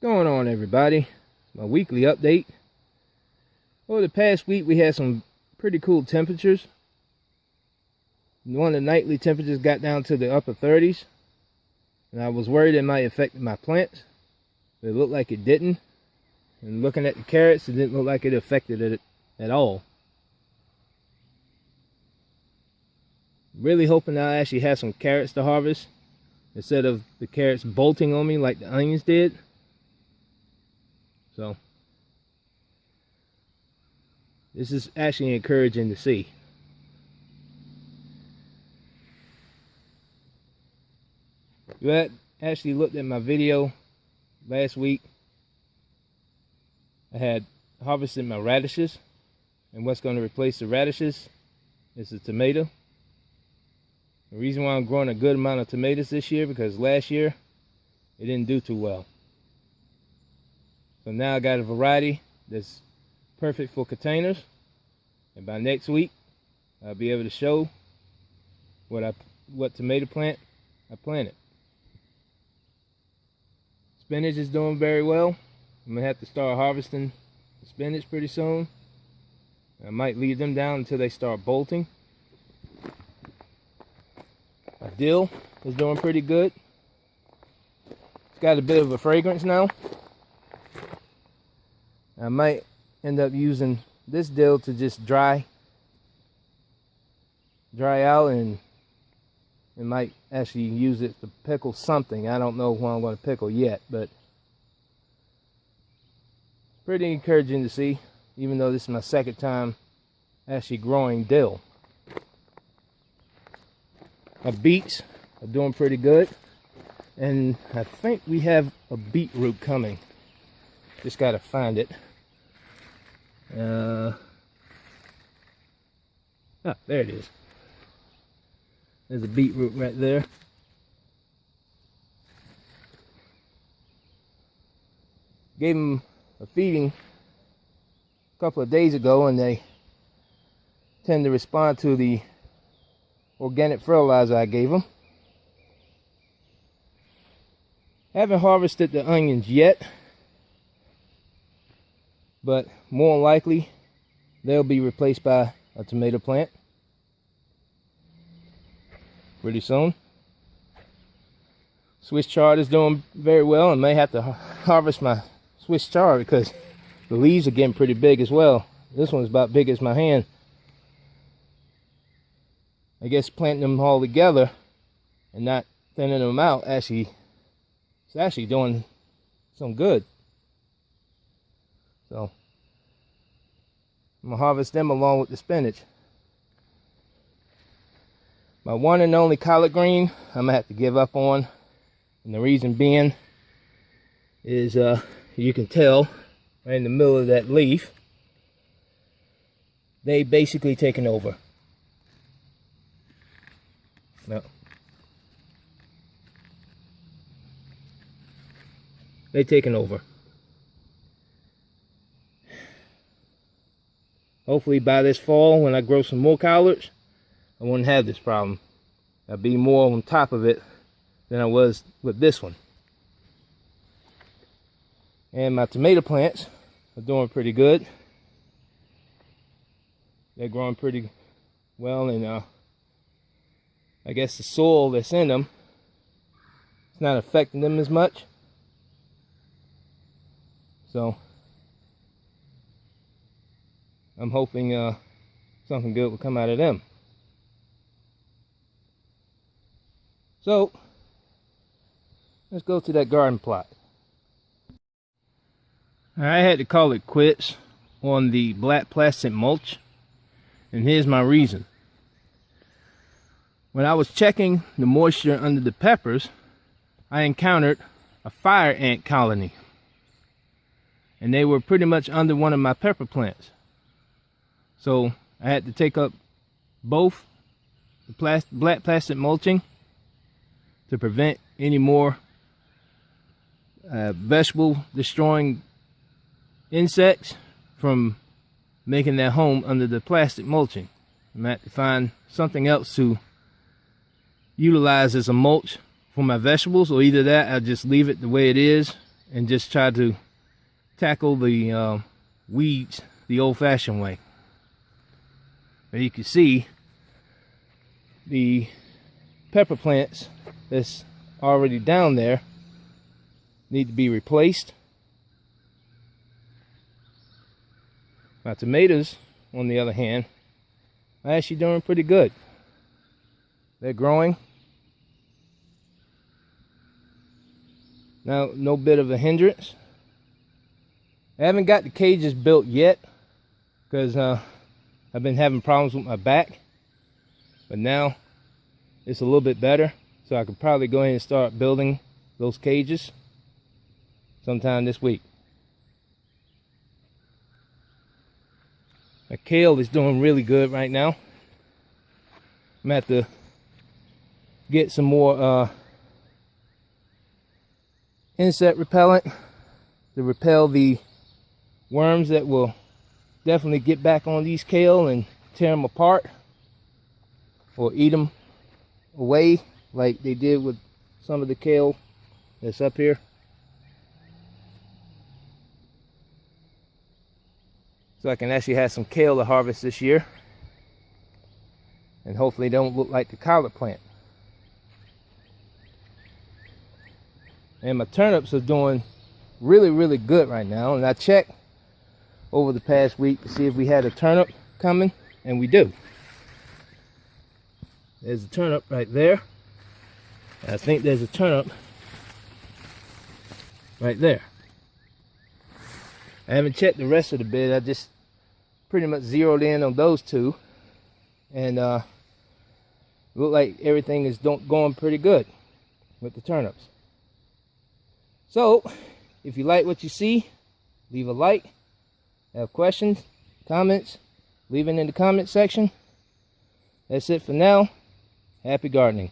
Going on, everybody? My weekly update. Over the past week we had some pretty cool temperatures. One of the nightly temperatures got down to the upper 30s, and I was worried it might affect my plants, but it looked like it didn't. And looking at the carrots, it didn't look like it affected it at all. Really hoping I actually have some carrots to harvest instead of the carrots bolting on me like the onions did. So this is actually encouraging to see. You had actually looked at my video last week. I had harvested my radishes, and what's going to replace the radishes is the tomato. The reason why I'm growing a good amount of tomatoes this year, because last year it didn't do too well. So now I got a variety that's perfect for containers, and by next week I'll be able to show what tomato plant I planted. Spinach is doing very well. I'm gonna have to start harvesting the spinach pretty soon. I might leave them down until they start bolting. My dill is doing pretty good. It's got a bit of a fragrance now. I might end up using this dill to just dry out, and might actually use it to pickle something. I don't know what I'm going to pickle yet, but pretty encouraging to see, even though this is my second time actually growing dill. My beets are doing pretty good, and I think we have a beetroot coming. Just got to find it. There it is. There's a beetroot right there. Gave them a feeding a couple of days ago, and they tend to respond to the organic fertilizer I gave them. Haven't harvested the onions yet, but more than likely they'll be replaced by a tomato plant pretty soon. Swiss chard is doing very well, and may have to harvest my Swiss chard because the leaves are getting pretty big as well. This one's about big as my hand. I guess planting them all together and not thinning them out it's actually doing some good. So I'm gonna harvest them along with the spinach. My one and only collard green I'm gonna have to give up on, and the reason being is you can tell right in the middle of that leaf they basically taken over. No, they taken over. Hopefully by this fall, when I grow some more collards, I won't have this problem. I'll be more on top of it than I was with this one. And my tomato plants are doing pretty good. They're growing pretty well, and I guess the soil that's in them is not affecting them as much. So I'm hoping something good will come out of them. So let's go to that garden plot. I had to call it quits on the black plastic mulch, and here's my reason. When I was checking the moisture under the peppers, I encountered a fire ant colony, and they were pretty much under one of my pepper plants. So I had to take up both the black plastic mulching to prevent any more vegetable destroying insects from making their home under the plastic mulching. I'm going to have to find something else to utilize as a mulch for my vegetables, or either that I'll just leave it the way it is and just try to tackle the weeds the old-fashioned way. And you can see the pepper plants that's already down there need to be replaced. My tomatoes, on the other hand, are actually doing pretty good. They're growing. Now, no bit of a hindrance. I haven't got the cages built yet because I've been having problems with my back. But now it's a little bit better, so I could probably go ahead and start building those cages sometime this week. My kale is doing really good right now. I'm gonna have to get some more insect repellent to repel the worms that will definitely get back on these kale and tear them apart or eat them away like they did with some of the kale that's up here. So I can actually have some kale to harvest this year, and hopefully they don't look like the collard plant. And my turnips are doing really good right now, and I checked over the past week to see if we had a turnip coming, and we do. There's a turnip right there. I think there's a turnip right there. I haven't checked the rest of the bed. I just pretty much zeroed in on those two, and look like everything is going pretty good with the turnips. So if you like what you see, leave a like. Have questions, comments, leave it in the comment section. That's it for now. Happy gardening.